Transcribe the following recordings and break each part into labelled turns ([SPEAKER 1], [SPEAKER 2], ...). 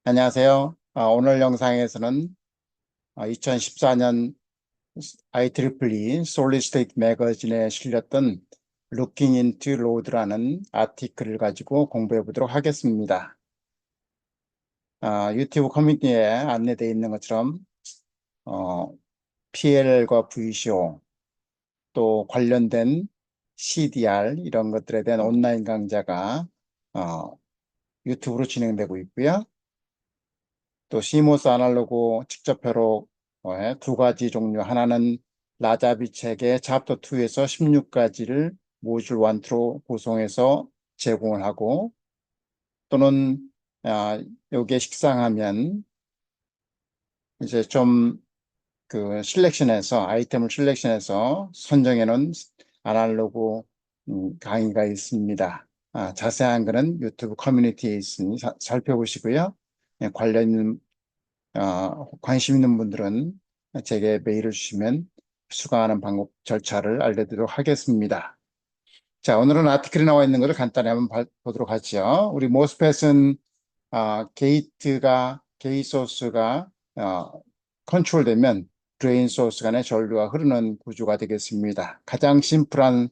[SPEAKER 1] 안녕하세요. 오늘 영상에서는 2014년 IEEE Solid State 매거진에 실렸던 Looking into Load라는 아티클을 가지고 공부해 보도록 하겠습니다. 유튜브 커뮤니티에 안내되어 있는 것처럼 어, PLL과 VCO 또 관련된 CDR 이런 것들에 대한 온라인 강좌가 어, 유튜브로 진행되고 있고요. 또 CMOS 아날로그 직접회로의 두 가지 종류, 하나는 라자비 책의 챕터 2에서 16가지를 모듈 1, 2로 구성해서 제공을 하고, 또는 요게 식상하면 이제 좀 그 실렉션해서 아이템을 실렉션해서 선정해 놓은 아날로그 강의가 있습니다. 자세한 거는 유튜브 커뮤니티에 있으니 살펴보시고요. 관련 관심 있는 분들은 제게 메일을 주시면 수강하는 방법 절차를 알려드리도록 하겠습니다. 자, 오늘은 아티클에 나와 있는 것을 간단히 한번 보도록 하죠. 우리 모스펫은 게이트 소스가 컨트롤되면 드레인 소스 간의 전류가 흐르는 구조가 되겠습니다. 가장 심플한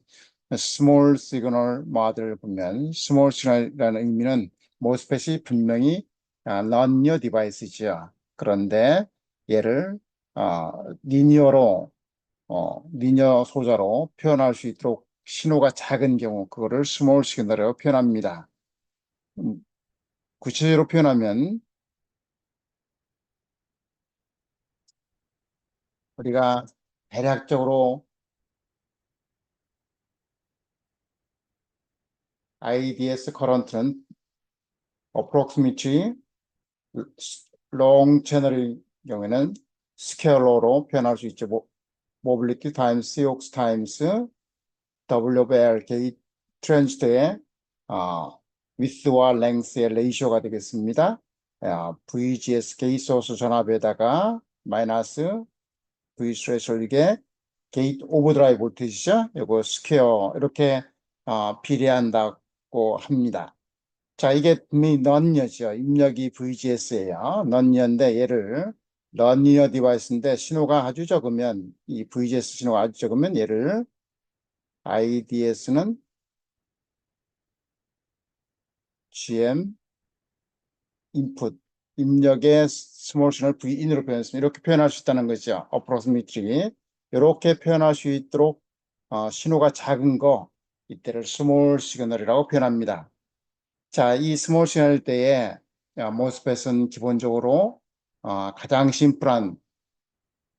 [SPEAKER 1] 스몰 시그널 모델을 보면 스몰 시그널이라는 의미는 모스펫이 분명히 non-linear 디바이스죠. 그런데 얘를 어, 리니어로 리니어 소자로 표현할 수 있도록 신호가 작은 경우 그거를 스몰 시그널이라고 표현합니다. 음, 구체적으로 표현하면 우리가 대략적으로 IDS 커런트는 approximately long 채널의 경우에는 스케일러로 표현할 수 있죠. mobility times COX times WL 게이트 트랜지스터의 width와 length의 레이쇼가 되겠습니다. VGS 게이트 소스 전압에다가 마이너스 V 스레셜 게이트 오버드라이브 볼테이지죠. 이거 스퀘어 이렇게 비례한다고 합니다. 자, 이게 분명히 넌니어죠. 입력이 VGS예요. 넌니어인데 얘를 넌니어 디바이스인데 신호가 아주 적으면 이 VGS 신호가 아주 적으면 얘를 IDS는 GM 인풋 입력의 스몰 신호를 V인으로 표현했습니다. 이렇게 표현할 수 있다는 거죠. approximately 이렇게 표현할 수 있도록 신호가 작은 거 이때를 스몰 시그널이라고 표현합니다. 자, 이 스몰 시그널 때에 모스펫은 기본적으로 가장 심플한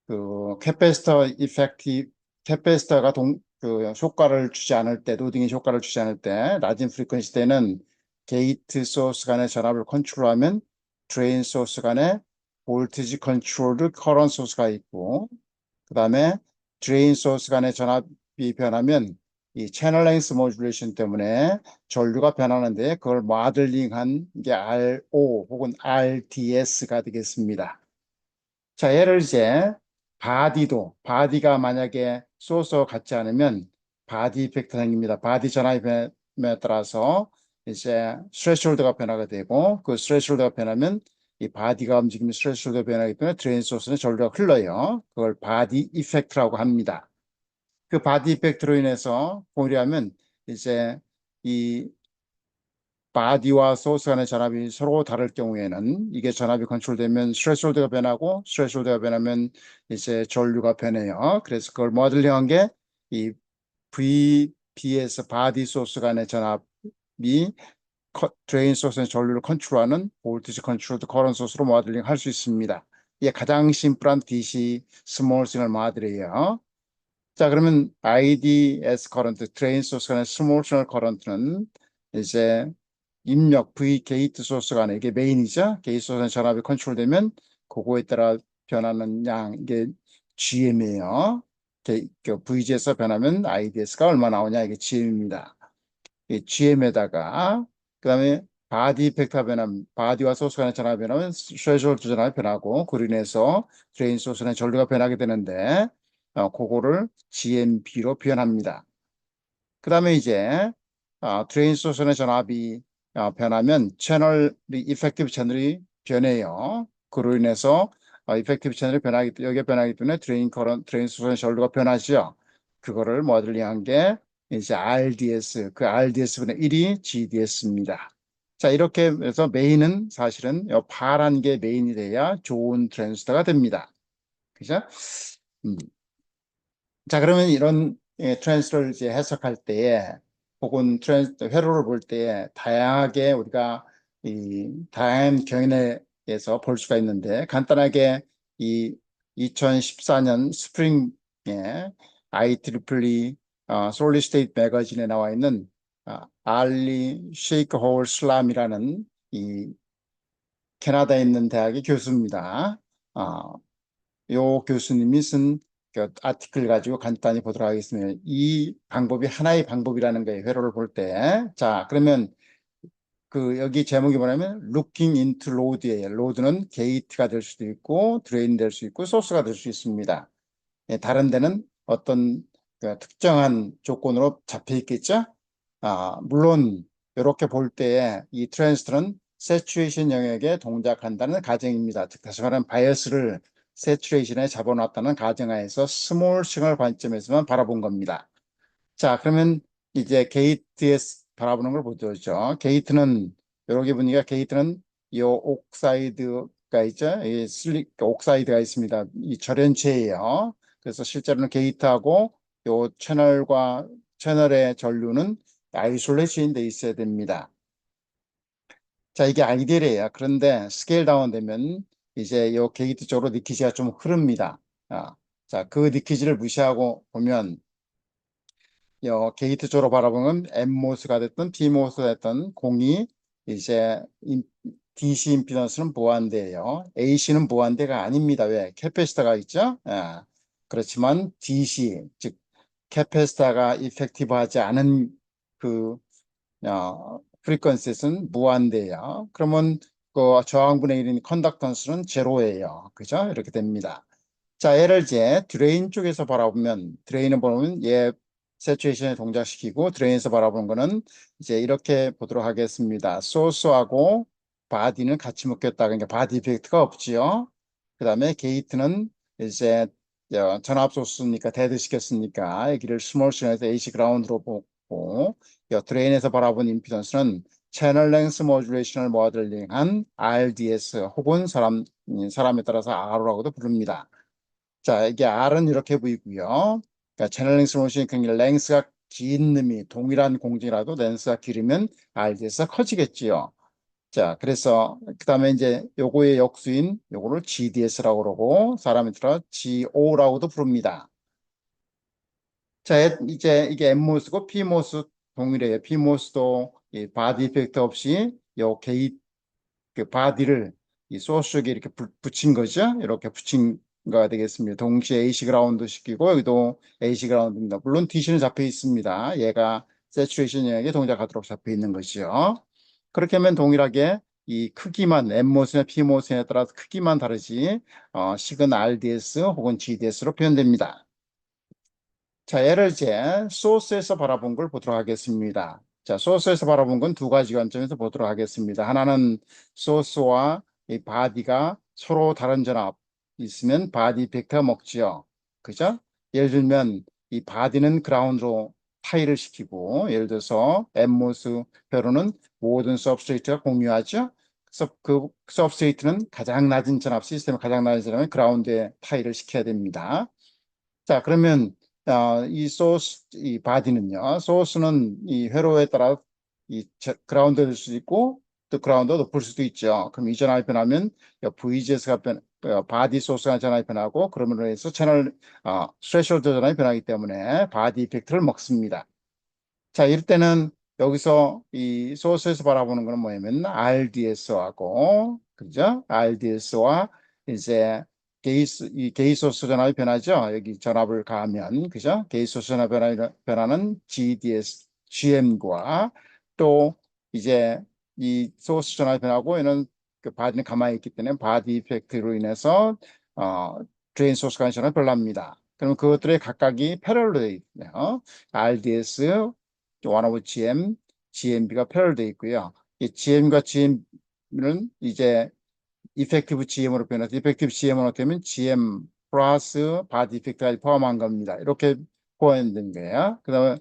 [SPEAKER 1] 그 캐패시터 이펙티 캐패시터가 그 효과를 주지 않을 때 로딩의 효과를 주지 않을 때 낮은 프리퀀시 때는 게이트 소스 간의 전압을 컨트롤하면 드레인 소스 간의 볼티지 컨트롤 커런 소스가 있고 그 다음에 드레인 소스 간의 전압이 변하면 이 채널 랭스 모듈레이션 때문에 전류가 변하는데 그걸 모델링한 게 RO 혹은 RDS가 되겠습니다. 자, 얘를 이제 바디가 만약에 소스와 같지 않으면 바디 이펙트 생깁니다. 바디 전압에 따라서 이제 스트레스홀드가 변하게 되고 그 스트레스홀드가 변하면 이 바디가 움직이면 스트레스홀드가 변하기 때문에 드레인 소스는 전류가 흘러요. 그걸 바디 이펙트라고 합니다. 그 바디 이펙트로 인해서 보려면 이제 이 바디와 소스 간의 전압이 서로 다를 경우에는 이게 전압이 컨트롤되면 스트레스홀드가 변하고 스트레스홀드가 변하면 이제 전류가 변해요. 그래서 그걸 모델링한 게 이 VBS 바디 소스 간의 전압이 드레인 소스의 전류를 컨트롤하는 볼티지 컨트롤드 커런 소스로 모델링 할 수 있습니다. 이게 가장 심플한 DC 스몰 시그널 모델이에요. 자, 그러면 IDS 커런트, 드레인 소스 간의 스몰 시그널 커런트는 이제 입력 V 게이트 소스 간에 이게 메인이죠. 게이트 소스의 전압이 컨트롤되면 그거에 따라 변하는 양 이게 GM이에요. VG에서 변하면 IDS가 얼마 나오냐 이게 GM입니다. 이 GM에다가 그다음에 바디 이펙트가 변하면 바디와 소스 간의 전압이 변하면 쉐졸드 전압이 변하고 그로 인해서 드레인 소스의 전류가 변하게 되는데 그거를 GMB로 표현합니다. 그다음에 이제 드레인 소스의 전압이 변하면 이펙티브 채널이 변해요. 그로 인해서 이펙티브 채널이 여기에 변하기 때문에 드레인 소션 셜로가 변하죠. 그거를 모델링한 게 이제 RDS, 그 RDS분의 1이 GDS입니다. 자, 이렇게 해서 메인은 사실은 파란 게 메인이 돼야 좋은 트랜스터가 됩니다. 그죠? 음. 자, 그러면 이런 트랜스를 이제 해석할 때에 혹은 회로를 볼 때에 다양하게 우리가 이 다양한 경향에서 볼 수가 있는데 간단하게 이 2014년 스프링에 IEEE 솔리드 스테이트 매거진에 나와 있는 알리 쉐이크 홀 슬람이라는 이 캐나다에 있는 대학의 교수입니다. 아, 요 교수님이 쓴 그 아티클 가지고 간단히 보도록 하겠습니다. 이 방법이 하나의 방법이라는 거예요. 회로를 볼 때. 자, 그러면 그 여기 제목이 뭐냐면 Looking into Load예요. 로드는 게이트가 될 수도 있고 드레인 될 수 있고 소스가 될 수 있습니다. 예, 다른 데는 어떤 그 특정한 조건으로 잡혀 있겠죠. 물론 이렇게 볼 때에 이 트랜스터는 세츄레이션 영역에 동작한다는 가정입니다. 즉 다시 말하면 바이어스를 세츄레이션에 잡아놨다는 가정하에서 스몰 시그널 관점에서만 바라본 겁니다. 자, 그러면 이제 게이트에서 바라보는 걸 보죠. 게이트는 여기 보니까 게이트는 이 옥사이드가 있죠. 이 옥사이드가 있습니다. 이 절연체예요. 그래서 실제로는 게이트하고 요 채널의 전류는 아이솔레이션 돼 있어야 됩니다. 자, 이게 아이디얼이에요. 그런데 스케일 다운 되면 이제 요 게이트 쪽으로 리키지가 좀 흐릅니다. 자, 그 리키지를 무시하고 보면 게이트 쪽으로 바라보면 N모스가 됐든 P모스가 됐든 공이 이제 DC 임피던스는 무한대예요. AC는 무한대가 아닙니다. 왜? 캐패시터가 있죠? 그렇지만 DC, 즉 캐패시터가 이펙티브하지 않은 그 프리퀀시는 무한대예요. 그러면 그 저항분의 1인 컨덕턴스는 제로예요. 그죠? 이렇게 됩니다. 자, 얘를 이제 드레인 쪽에서 바라보면 드레인을 보면 얘 세츄레이션에 동작시키고 드레인에서 바라보는 거는 이제 이렇게 보도록 하겠습니다. 소스하고 바디는 같이 묶였다. 그러니까 바디 이펙트가 없지요. 그 다음에 게이트는 이제 전압 소스니까 데드 시켰으니까 여기를 스몰 시그널에서 AC 그라운드로 보고 드레인에서 바라본 임피던스는 채널 랭스 모듈레이션을 모델링한 RDS 혹은 사람에 따라서 R라고도 부릅니다. 자, 이게 R은 이렇게 보이고요. 그러니까 채널 랭스 모션 그러니까 랭스가 긴 놈이 동일한 공정이라도 랭스가 길으면 RDS가 커지겠지요. 자, 그래서 그다음에 이제 요거의 역수인 요거를 GDS라고 그러고 사람에 따라 GO라고도 부릅니다. 자, 이제 이게 N모스고 P모스 동일해요. P모스도 이 바디 이펙트 없이 요 게이트 그 바디를 이 소스 쪽에 이렇게 붙인 거죠. 이렇게 붙인 거가 되겠습니다. 동시에 AC 그라운드 시키고 여기도 AC 그라운드입니다. 물론 DC는 잡혀 있습니다. 얘가 세츄레이션 영역에 동작하도록 잡혀 있는 것이죠. 그렇게 하면 동일하게 이 크기만 N모스나 P모스에 따라서 크기만 다르지 식은 RDS 혹은 GDS로 표현됩니다. 자, 얘를 이제 소스에서 바라본 걸 보도록 하겠습니다. 자, 소스에서 바라본 건 두 가지 관점에서 보도록 하겠습니다. 하나는 소스와 이 바디가 서로 다른 전압 있으면 바디 이펙트가 먹지요. 그죠? 예를 들면 이 바디는 그라운드로 타이를 시키고 예를 들어서 엠모스 회로는 모든 서브스트레이트가 공유하죠. 그래서 그 서브스트레이트는 가장 낮은 전압 시스템의 가장 낮은 전압에 그라운드에 타이를 시켜야 됩니다. 자, 그러면 이 바디는요. 소스는 이 회로에 따라 그라운드 될 수도 있고 또 그라운드 높을 수도 있죠. 그럼 이 전압이 변하면 VGS가 바디 소스가 전압이 변하고 그러므로 해서 채널 스레셜드 전압이 변하기 때문에 바디 이펙트를 먹습니다. 자, 이럴 때는 여기서 이 소스에서 바라보는 거는 뭐냐면 RDS하고 그죠? RDS와 이제 게이 소스 전압이 변하죠. 여기 전압을 가하면 그죠? 게이 소스 전압 변화는 GDS, GM과 또 이제 이 소스 전압이 변하고 얘는 그 바디는 가만히 있기 때문에 바디 이펙트로 인해서 어, 드레인 소스 간션을 별납니다. 그럼 그것들의 각각이 패럴로 되어 있네요. RDS, 원오브 GM, GMB가 패럴되어 있고요. 이 GM과 GMB는 이제 이펙티브 GM으로 표현해서 이펙티브 GM은 어떻게 하면 GM 플러스 바디 이펙트까지 포함한 겁니다. 이렇게 포함된 거예요. 그다음에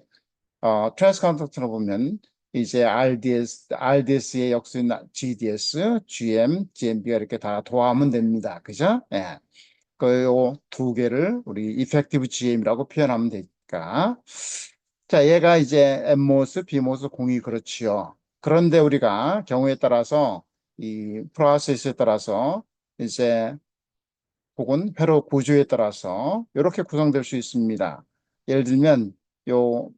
[SPEAKER 1] 트랜스 컨덕트로 보면 이제 RDS의 역수인 GDS, GM, GMB가 이렇게 다 도하면 됩니다. 그죠? 예. 그 두 개를 우리 이펙티브 GM이라고 표현하면 되니까. 자, 얘가 이제 N모스, B모스 공이 그렇지요. 그런데 우리가 경우에 따라서 이 프로세스에 따라서 이제 혹은 회로 구조에 따라서 이렇게 구성될 수 있습니다. 예를 들면 요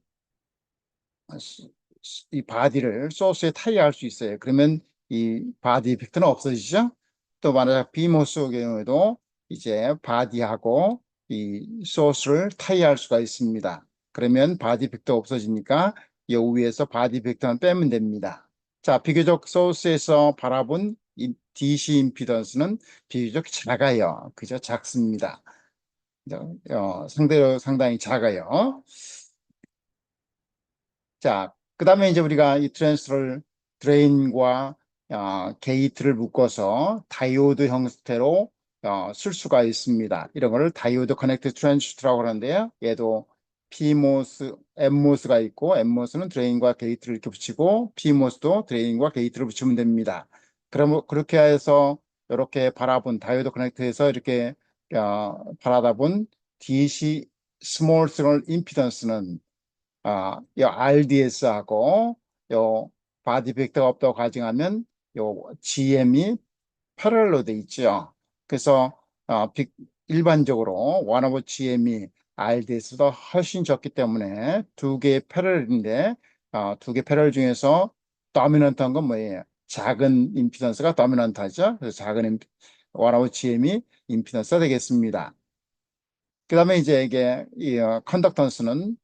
[SPEAKER 1] 이 바디를 소스에 타이할 수 있어요. 그러면 이 바디 이펙트는 없어지죠. 또 만약 비모스 경우에도 이제 바디하고 이 소스를 타이할 수가 있습니다. 그러면 바디 이펙트 없어지니까 이 위에서 바디 이펙트만 빼면 됩니다. 자, 비교적 소스에서 바라본 이 DC 임피던스는 비교적 작아요. 그죠? 작습니다. 상대로 상당히 작아요. 자, 그 다음에 이제 우리가 이 트랜스를 드레인과 게이트를 묶어서 다이오드 형태로 쓸 수가 있습니다. 이런 거를 다이오드 커넥트 트랜지스터라고 하는데요. 얘도 PMOS, NMOS가 있고 NMOS는 드레인과 게이트를 이렇게 붙이고 PMOS도 드레인과 게이트를 붙이면 됩니다. 그럼 그렇게 해서 이렇게 바라본 다이오드 커넥터에서 이렇게 바라다 본 DC 스몰 시그널 임피던스는 요 RDS하고 요 바디 벡터가 없다고 가정하면 요 GM이 패럴로 돼 있죠. 그래서 일반적으로 1 over GM이 RDS보다 훨씬 적기 때문에 두 개의 패럴인데 두 개 패럴 중에서 도미넌트한 건 뭐예요? 작은 임피던스가 도미넌트하죠. 그래서 작은 1 over GM이 임피던스가 되겠습니다. 그 다음에 이제 이게 컨덕턴스는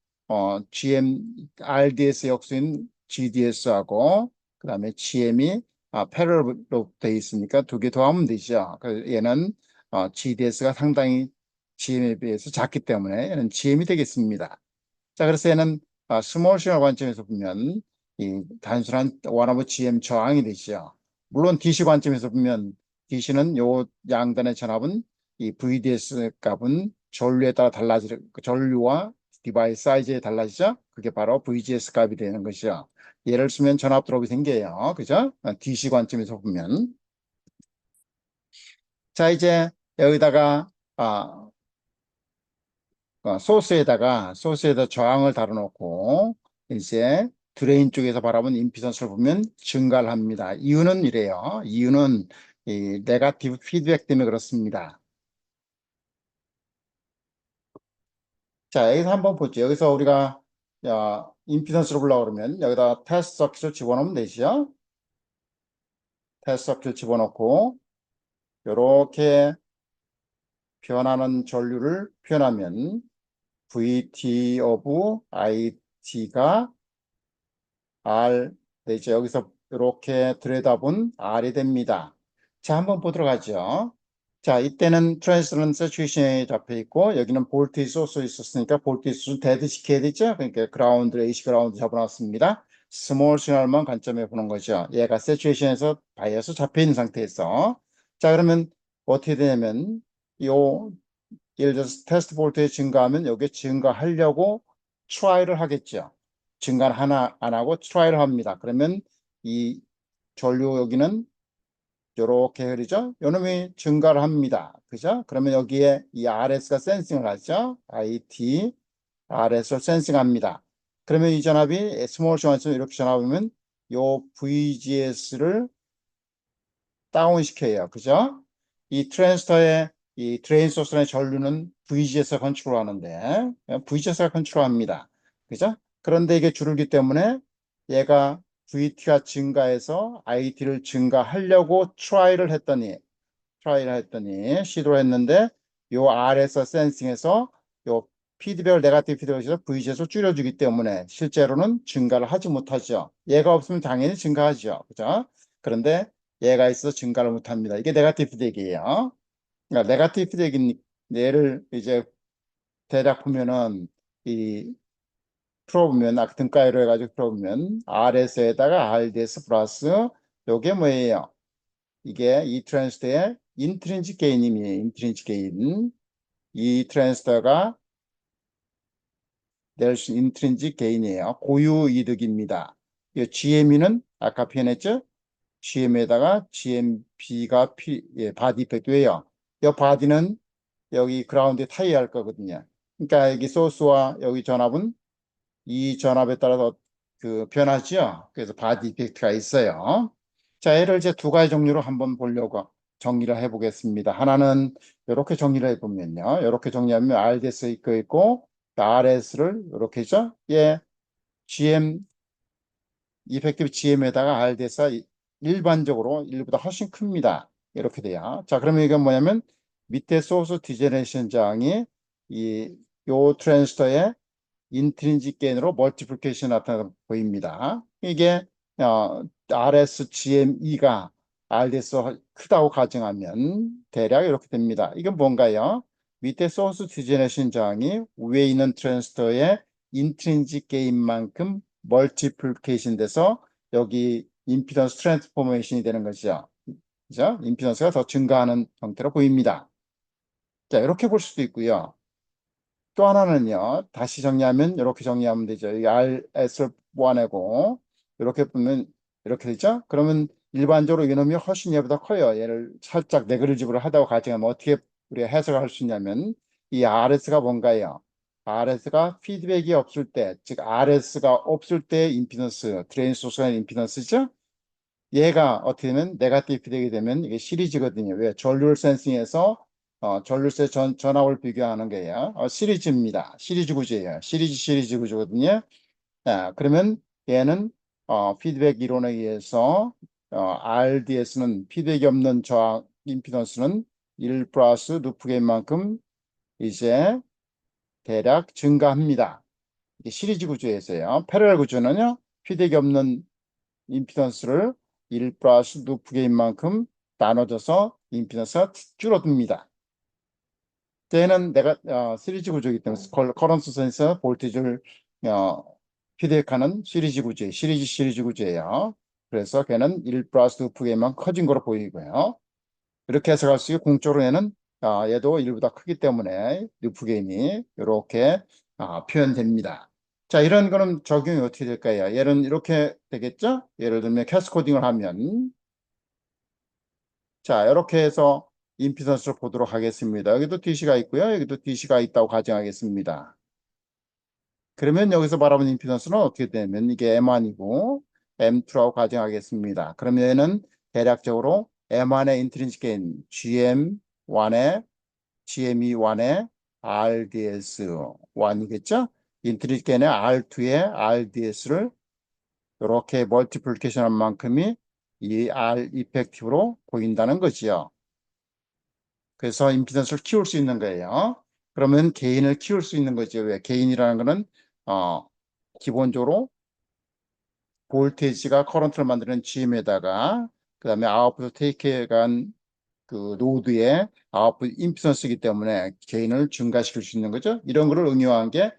[SPEAKER 1] GM, RDS 역수인 GDS하고 그 다음에 GM이 패럴로 되어 있으니까 두 개 더하면 되죠. 그래서 얘는 GDS가 상당히 GM에 비해서 작기 때문에 얘는 GM이 되겠습니다. 자, 그래서 얘는 스몰 시그널 관점에서 보면 이 단순한 원오브 GM 저항이 되죠. 물론 DC 관점에서 보면 DC는 요 양단의 전압은 이 VDS 값은 전류에 따라 달라지는 전류와 디바이스 사이즈에 달라지죠. 그게 바로 VGS 값이 되는 것이죠. 예를 쓰면 전압 드롭이 생겨요. 그죠? DC 관점에서 보면. 자, 이제 여기다가 소스에다 저항을 달아놓고 이제 드레인 쪽에서 바라본 임피던스를 보면 증가를 합니다. 이유는 이래요. 이유는 이 네거티브 피드백 때문에 그렇습니다. 자, 여기서 한번 보죠. 여기서 우리가 임피던스를 보려고 그러면 여기다 테스트 서킷을 집어넣으면 되죠. 테스트 서킷을 집어넣고 이렇게 변하는 전류를 표현하면 VT of IT가 R 되죠. 여기서 이렇게 들여다본 R이 됩니다. 자, 한번 보도록 하죠. 자, 이때는 트랜스는 세츄레이션에 잡혀 있고 여기는 볼테이지 소스 있었으니까 볼테이지 소스 데드 시켜야 되죠. 그러니까 그라운드, AC 그라운드 잡아놨습니다. 스몰 시그널만 관점에 보는 거죠. 얘가 세츄레이션에서 바이어스 잡혀 있는 상태에서. 자, 그러면 어떻게 되냐면 요 예를 들어서 테스트 볼트에 증가하면 여기에 증가하려고 트라이를 하겠죠. 증가를 하나 안 하고 트라이를 합니다. 그러면 이 전류 여기는 이렇게 흐르죠. 요놈이 증가를 합니다. 그죠? 그러면 여기에 이 RS가 센싱을 하죠. IT, RS를 센싱합니다. 그러면 이 전압이 스몰 시간에서 이렇게 전압이면 요 VGS를 다운시켜요. 그죠? 이 트랜스터의 이 드레인 소스의 전류는 VGS가 컨트롤하는데 VGS가 컨트롤합니다. 그죠? 그런데 이게 줄기 때문에 얘가 VT가 증가해서 IT를 증가하려고 시도를 했는데 요 RS 센싱에서 요 피드백을 네거티브 피드백에서 VGS를 줄여주기 때문에 실제로는 증가를 하지 못하죠. 얘가 없으면 당연히 증가하죠. 그죠? 그런데 얘가 있어서 증가를 못합니다. 이게 네거티브 피드백이에요. 그러니까 네거티브 피드백인 얘를 이제 대략 보면은 이 풀어보면 등가위로 해가지고 풀어보면 RS에다가 RDS 플러스 요게 뭐예요? 이게 이 트랜스터의 인트린식 게인임이에요. 인트린식 게인. 이 트랜스터가 낼 수 인트린식 게인이에요. 고유 이득입니다. 이 GME는 아까 표현했죠? GM에다가 GMB가 바디 이펙트예요. 이 바디는 여기 그라운드에 타이할 거거든요. 그러니까 여기 소스와 여기 전압은 이 전압에 따라서 그 변하죠. 그래서 바디 이펙트가 있어요. 자, 얘를 이제 두 가지 종류로 한번 보려고 정리를 해보겠습니다. 하나는 이렇게 정리를 해보면요. 이렇게 정리하면 RDS 있고 RS를 이렇게 죠. 예, GM 이펙티브 GM에다가 RDS가 일반적으로 1보다 훨씬 큽니다. 이렇게 돼요. 자, 그러면 이건 뭐냐면 밑에 소스 디제네레이션 저항이 요 트랜스터의 인트린직 게인으로 멀티플리케이션 나타나 보입니다. 이게 RSGME가 RDS 크다고 가정하면 대략 이렇게 됩니다. 이건 뭔가요? 밑에 소스 디제네레이션 저항이 위에 있는 트랜스터의 인트린직 게인만큼 멀티플리케이션 돼서 여기 임피던스 트랜스포메이션이 되는 것이죠. 그죠? 임피던스가 더 증가하는 형태로 보입니다. 자, 이렇게 볼 수도 있고요. 또 하나는요, 다시 정리하면 이렇게 정리하면 되죠. 이 RS를 뽑아내고 이렇게 보면 이렇게 되죠. 그러면 일반적으로 이놈이 훨씬 얘보다 커요. 얘를 살짝 네글리지블을 하다고 가정하면 어떻게 우리가 해석을 할 수 있냐면 이 RS가 뭔가요? RS가 피드백이 없을 때, 즉 RS가 없을 때 임피던스, 드레인 소스가 임피던스죠. 얘가 어떻게 되면 네가티브 피드백이 되면 이게 시리즈거든요. 왜? 전류를 센싱해서 전류세 전압을 비교하는 거예요. 시리즈입니다. 시리즈 구조예요. 시리즈 구조거든요. 그러면 얘는 피드백 이론에 의해서 RDS는 피드백이 없는 저항 임피던스는 1 플러스 루프 게인만큼 이제 대략 증가합니다. 이게 시리즈 구조에서요. 패러렐 구조는요. 피드백이 없는 임피던스를 1 플러스 루프 게인만큼 나눠줘서 임피던스가 줄어듭니다. 얘는 내가 시리즈 구조이기 때문에 커런트 센서 볼테이지를 피드백하는 시리즈 구조예요. 시리즈 구조예요. 그래서 걔는 1 플러스 루프 게인만 커진 거로 보이고요. 이렇게 해석할 수 있고 공적으로 얘는 얘도 1보다 크기 때문에 루프 게인이 이렇게 표현됩니다. 자, 이런 거는 적용이 어떻게 될까요? 얘는 이렇게 되겠죠? 예를 들면 캐스코딩을 하면 자, 이렇게 해서 임피던스를 보도록 하겠습니다. 여기도 DC가 있고요. 여기도 DC가 있다고 가정하겠습니다. 그러면 여기서 바라보는 임피던스는 어떻게 되면 이게 M1이고 M2라고 가정하겠습니다. 그러면 얘는 대략적으로 M1의 인트린식 게인 GM1의 GME1의 RDS1이겠죠? 인트린식 게인의 R2의 RDS를 이렇게 멀티플리케이션 한 만큼이 이 R 이펙티브로 보인다는 거지요. 그래서 임피던스를 키울 수 있는 거예요. 그러면 게인을 키울 수 있는 거죠. 왜? 게인이라는 거는 기본적으로 볼테이지가 커런트를 만드는 GM에다가 그다음에 아웃풋 테이크에 간 그 노드의 아웃풋 임피던스이기 때문에 게인을 증가시킬 수 있는 거죠. 이런 거를 응용한 게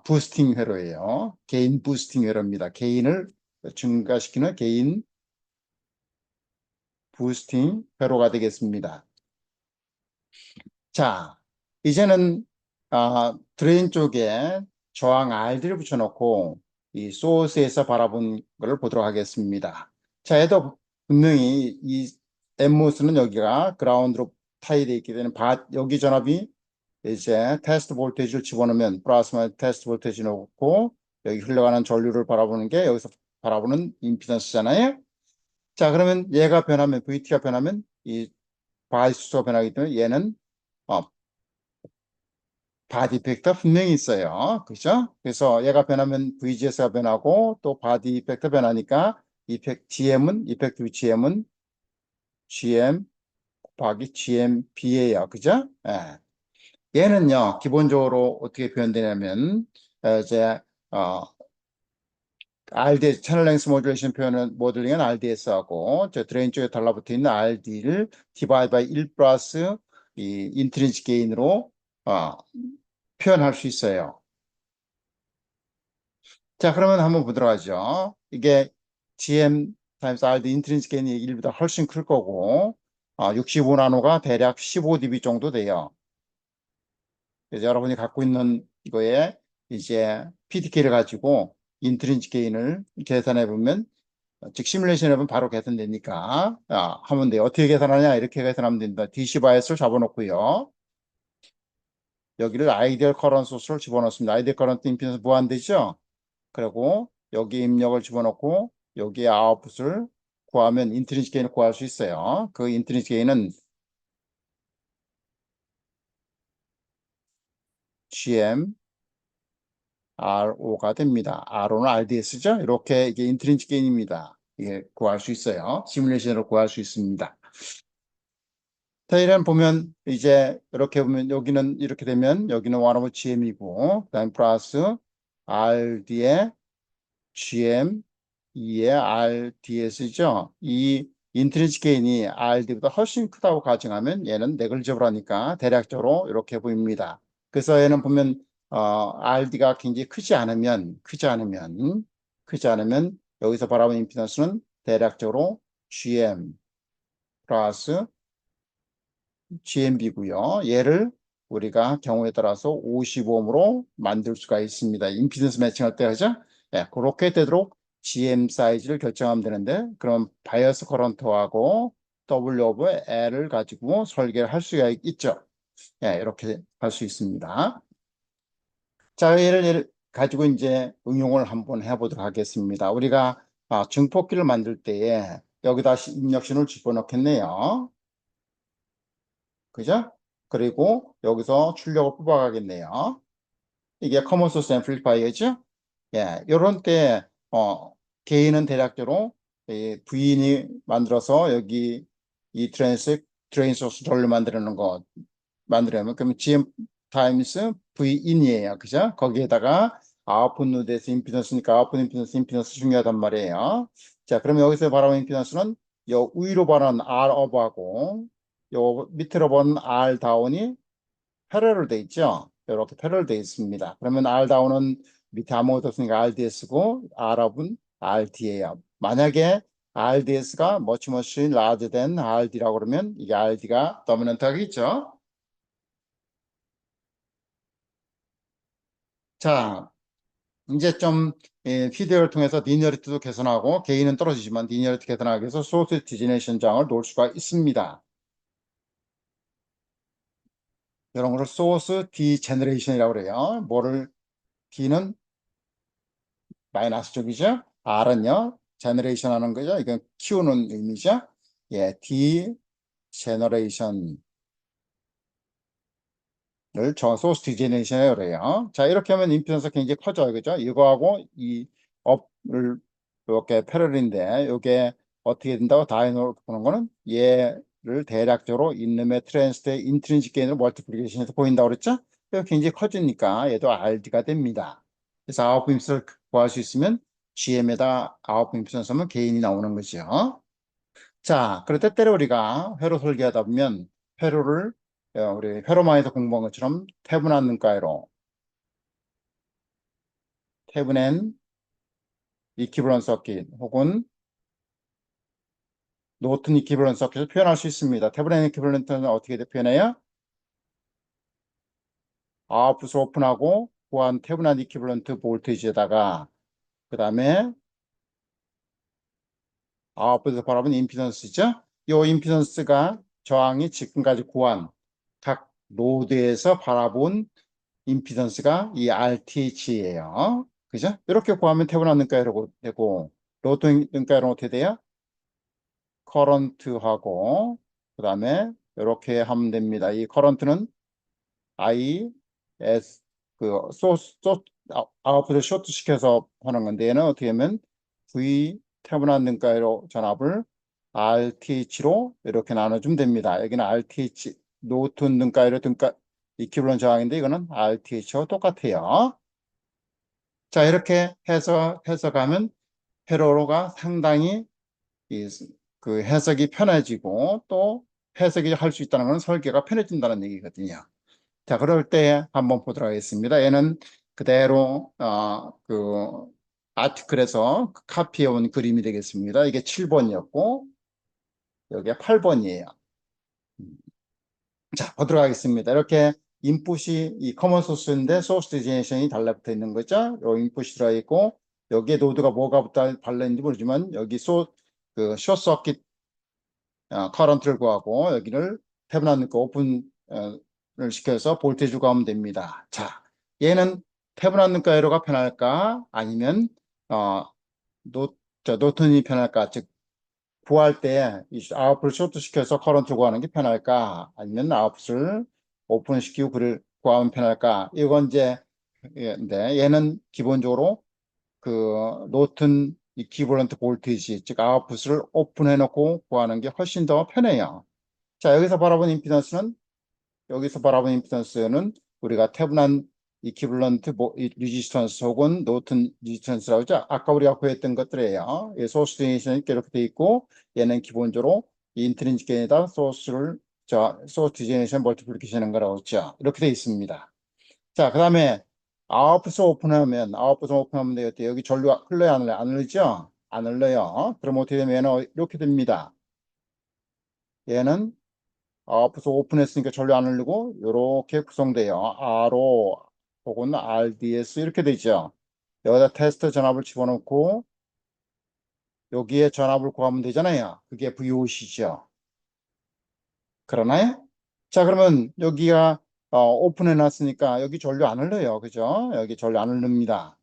[SPEAKER 1] 부스팅 회로예요. 게인 부스팅 회로입니다. 게인을 증가시키는 게인 부스팅 회로가 되겠습니다. 자, 이제는 드레인 쪽에 저항 R들을 붙여놓고 이 소스에서 바라본 것을 보도록 하겠습니다. 자, 얘도 분명히 이 엠모스는 여기가 그라운드로 타이되어 있기 때문에 여기 전압이 이제 테스트 볼테이지를 집어넣으면 플러스 마이너스 테스트 볼테이지 넣고 여기 흘러가는 전류를 바라보는 게 여기서 바라보는 임피던스잖아요. 자, 그러면 얘가 변하면 VT가 변하면 이 바이수가 변하기 때문에 얘는 바디 이펙트가 분명히 있어요. 그죠? 그래서 얘가 변하면 VGS가 변하고 또 바디 이펙트 변하니까 GM은 이펙티브 GM은 GM 곱하기 GMB예요. 그죠? 예. 얘는요, 기본적으로 어떻게 표현되냐면 이제 RDS 채널 랭스 모듈레이션 표현은 모델링은 RDS하고 저 드레인 쪽에 달라붙어 있는 RD를 디바이드 바이 1 플러스 이 인트린식 게인으로 표현할 수 있어요. 자, 그러면 한번 보도록 하죠. 이게 GM 타임스 RD 인트린식 게인이 1보다 훨씬 클 거고 65나노가 대략 15dB 정도 돼요. 그래서 여러분이 갖고 있는 이거에 이제 PDK를 가지고 인트린식 게인을 계산해 보면 즉 시뮬레이션 해보면 바로 계산되니까 하면 돼요. 어떻게 계산하냐 이렇게 계산하면 됩니다. DC 바이어스를 잡아놓고요. 여기를 아이디얼 커런트 소스를 집어넣습니다. 아이디얼 커런트 임피던스 무한되죠. 그리고 여기 입력을 집어넣고 여기에 아웃풋을 구하면 인트린식 게인을 구할 수 있어요. 그 인트린식 게인은 GM RO가 됩니다. RO는 RDS죠. 이렇게 이게 인트린식 게인입니다. 이게 구할 수 있어요. 시뮬레이션으로 구할 수 있습니다. 자, 이런 보면 이제 이렇게 보면 여기는 이렇게 되면 여기는 1 over GM이고 그다음 플러스 RD의 GM 2의 RDS죠. 이 인트린식 게인이 RD보다 훨씬 크다고 가정하면 얘는 네글리저블하니까 대략적으로 이렇게 보입니다. 그래서 얘는 보면 RD가 굉장히 크지 않으면 여기서 바라보는 임피던스는 대략적으로 GM 플러스 GMB고요. 얘를 우리가 경우에 따라서 55옴으로 만들 수가 있습니다. 임피던스 매칭할 때 하죠. 예, 그렇게 되도록 GM 사이즈를 결정하면 되는데 그럼 바이어스 커런트하고 W 오브 L을 가지고 설계를 할 수가 있죠. 예, 이렇게 할 수 있습니다. 자, 얘를 가지고 이제 응용을 한번 해보도록 하겠습니다. 우리가 증폭기를 만들 때에 여기다 입력신호를 집어넣겠네요. 그죠? 그리고 여기서 출력을 뽑아가겠네요. 이게 커먼 소스 앰플리파이어죠? 예, 요런 때, 개인은 대략적으로 이 부인이 만들어서 여기 이 드레인 소스 돌을 만드는 거, 만들려면, 그러면 GM 타임스 V인이에요. 그죠? 거기에다가 아웃풋 노드에서 임피던스니까 아웃풋 임피던스 중요하단 말이에요. 자, 그러면 여기서 바라보는 임피던스는 요 위로 바라는 R 업하고 요 밑으로 보는 R 다운이 패러럴 돼 있죠. 이렇게 패러럴 돼 있습니다. 그러면 R 다운은 밑에 아무것도 없으니까 RDS고 R 업은 RD예요. 만약에 RDS가 much larger than RD라고 그러면 이게 RD가 도미넌트 하겠죠. 자, 이제 좀 피드백을 통해서 리니어리티도 개선하고 개인은 떨어지지만 리니어리티 개선하기 위해서 소스 디지네이션 장을 놓을 수가 있습니다. 이런 걸 소스 디제너레이션이라고 그래요. 뭐를 D는 마이너스 쪽이죠. R은요. 제너레이션 하는 거죠. 이건 키우는 의미죠. 예, 디제너레이션 저 소스 디제너레이션이라고 그래요. 자, 이렇게 하면 임피던스가 굉장히 커져요. 그죠? 이거하고 이 업을 이렇게 패러리인데 이게 어떻게 된다고 다이노로 보는 거는 얘를 대략적으로 인름의 트랜스트의 인트린식 게인으로 멀티플리케이션해서 보인다고 그랬죠? 그래서 굉장히 커지니까 얘도 RD가 됩니다. 그래서 아웃풋 임피던스를 구할 수 있으면 GM에다 아웃풋 임피던스 하면 게인이 나오는 거죠. 자, 그럴 때때로 우리가 회로 설계하다 보면 회로를 우리 회로망에서 공부한 것처럼 태분한 눈가로 태분한 이퀴벌런스 서킷 혹은 노튼 이퀴벌런스 서킷을 표현할 수 있습니다. 태분한 이퀴벌런트는 어떻게 표현해요? 아웃풋을 오픈하고 보안 태분한 이퀴벌런트 볼테이지에다가 그 다음에 아웃풋에서 바라보는 임피던스죠. 이 임피던스가 저항이 지금까지 구한 각 노드에서 바라본 임피던스가 이 RTH예요. 그죠? 이렇게 구하면 태분한 능가이라고 되고 로또 능가이라고 어떻게 돼요? 커런트하고 그 다음에 이렇게 하면 됩니다. 이 커런트는 I, S 그 소스 아웃풋을 쇼트 시켜서 하는 건데 얘는 어떻게 하면 V 태분한 능가이로 전압을 RTH로 이렇게 나눠주면 됩니다. 여기는 RTH 노튼 능가이로 등가 이퀴블런 저항인데 이거는 RTH와 똑같아요. 자, 이렇게 해석하면 회로가 상당히 그 해석이 편해지고 또 해석이 할 수 있다는 것은 설계가 편해진다는 얘기거든요. 자, 그럴 때 한번 보도록 하겠습니다. 얘는 그대로 그 아티클에서 카피해온 그림이 되겠습니다. 이게 7번이었고 여기가 8번이에요. 자, 보도록 하겠습니다. 이렇게 인풋이 이 커먼 소스인데 소스 디제네이션이 달라붙어 있는 거죠. 요 인풋이 들어있고 여기에 노드가 뭐가 달려있는지 모르지만 여기 숏 서킷 커런트를 구하고 여기를 태블 그 오픈을 시켜서 볼테이지 구하면 됩니다. 자, 얘는 태블 안는가 에러가 편할까? 아니면 어, 노튼이 편할까? 즉 구할 때 아웃풋을 쇼트시켜서 커런트 구하는 게 편할까? 아니면 아웃풋을 오픈시키고 그를 구하면 편할까? 이건 이제 근데 얘는 기본적으로 그 노튼 이퀴벌런트 볼테이지 즉 아웃풋을 오픈해 놓고 구하는 게 훨씬 더 편해요. 자, 여기서 바라본 임피던스는 우리가 태분한 이퀴벌런트 리지스턴스 혹은 노튼 리지스턴스라고 하죠. 아까 우리가 구했던 것들이에요. 소스 디제네이션이 이렇게 돼 있고 얘는 기본적으로 인트린식 게인에다 소스 디제네이션 멀티플리케이션인 거라고 했죠. 이렇게 돼 있습니다. 자, 그 다음에 아웃풋을 오픈하면 되겠대. 여기 전류 흘러야 안 흘러요? 안 흘리죠? 안 흘러요. 그럼 어떻게 되면 얘는 이렇게 됩니다. 얘는 아웃풋을 오픈했으니까 전류 안 흘리고 이렇게 구성돼요. RO 혹은 RDS 이렇게 되죠. 여기다 테스트 전압을 집어넣고 여기에 전압을 구하면 되잖아요. 그게 VOC죠. 그러나요? 자, 그러면 여기가 오픈해 놨으니까 여기 전류 안 흘러요. 그죠? 여기 전류 안 흐릅니다.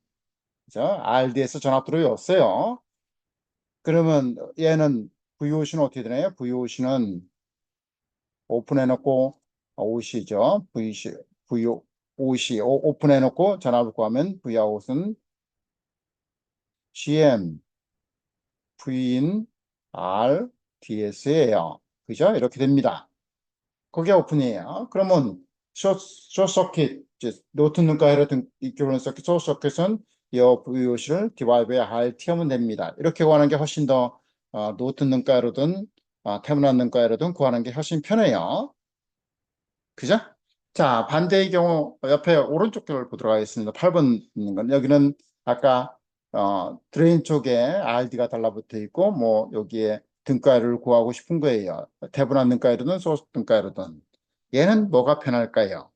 [SPEAKER 1] 그죠? RDS 전압 들어왔어요. 그러면 얘는 VOC는 어떻게 되나요? VOC는 오픈해놓고 OC죠. VOC 오픈해놓고 전압을 구하면 Vout은 GM V인 R DS예요. 그죠? 이렇게 됩니다. 그게 오픈이에요. 그러면 숏서킷, 노튼 눈가헤러 등 이큐브런 서킷, 숏서킷은 이 VOC를 디바이드 바이 RT 하면 됩니다. 이렇게 구하는 게 훨씬 더 노튼 눈가헤러든 태문한 눈가헤러든 구하는 게 훨씬 편해요. 그죠? 자, 반대의 경우 옆에 오른쪽 쪽을 보도록 하겠습니다. 8번 있는 건 여기는 아까 드레인 쪽에 RD가 달라붙어 있고 뭐 여기에 등가를 구하고 싶은 거예요. 태분한 등가이로든 소스 등가이로든 얘는 뭐가 편할까요?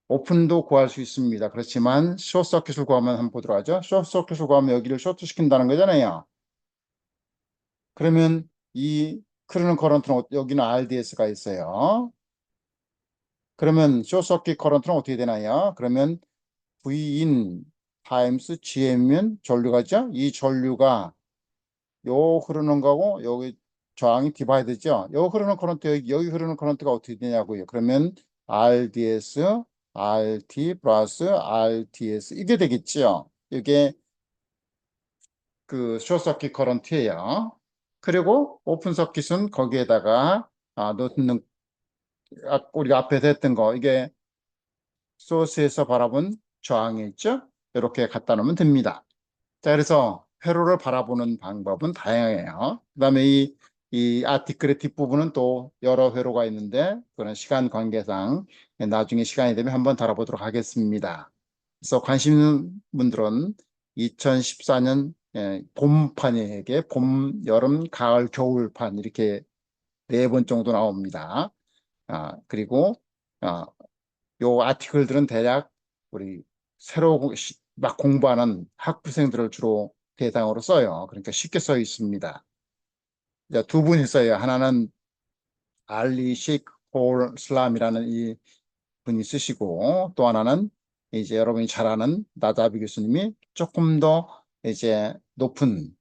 [SPEAKER 1] 오픈도 구할 수 있습니다. 그렇지만 숏서킷을 구하면 한번 보도록 하죠. 숏서킷을 구하면 여기를 쇼트 시킨다는 거잖아요. 그러면 이 흐르는 커런트는 여기는 RDS가 있어요. 그러면 숏서킷 커런트는 어떻게 되나요? 그러면 V인 타임스 GM이면 전류가죠? 이 전류가 요 흐르는 거고 여기 저항이 디바이드죠? 요 흐르는 커런트 여기 흐르는 커런트가 어떻게 되냐고요. 그러면 RDS RT 플러스 RTS 이게 되겠죠? 이게 그 숏서킷 커런트예요. 그리고 오픈 서킷은 거기에다가 넣는 우리가 앞에서 했던 거 이게 소스에서 바라본 저항이 있죠? 이렇게 갖다 놓으면 됩니다. 자, 그래서 회로를 바라보는 방법은 다양해요. 그다음에 이 아티클의 뒷부분은 또 여러 회로가 있는데 그런 시간 관계상 나중에 시간이 되면 한번 다뤄보도록 하겠습니다. 그래서 관심 있는 분들은 2014년 봄판에게 봄, 여름, 가을, 겨울판 이렇게 4번 정도 나옵니다. 그리고 아, 요 아티클들은 대략 우리 새로 막 공부하는 학부생들을 주로 대상으로 써요. 그러니까 쉽게 써 있습니다. 이제 두 분이 써요. 하나는 알리 셰이크홀 슬람이라는 이 분이 쓰시고 또 하나는 이제 여러분이 잘 아는 나자비 교수님이 조금 더 이제 높은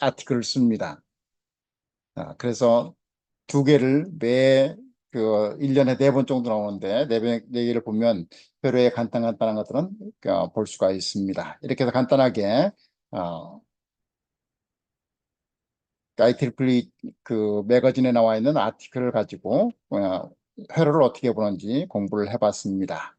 [SPEAKER 1] 아티클을 씁니다. 그래서 두 개를 그 1년에 4번 정도 나오는데 네 개를 보면 표로의 간단한 것들은 볼 수가 있습니다. 이렇게 해서 간단하게 IEEE 그 매거진에 나와 있는 아티클을 가지고 회로를 어떻게 보는지 공부를 해봤습니다.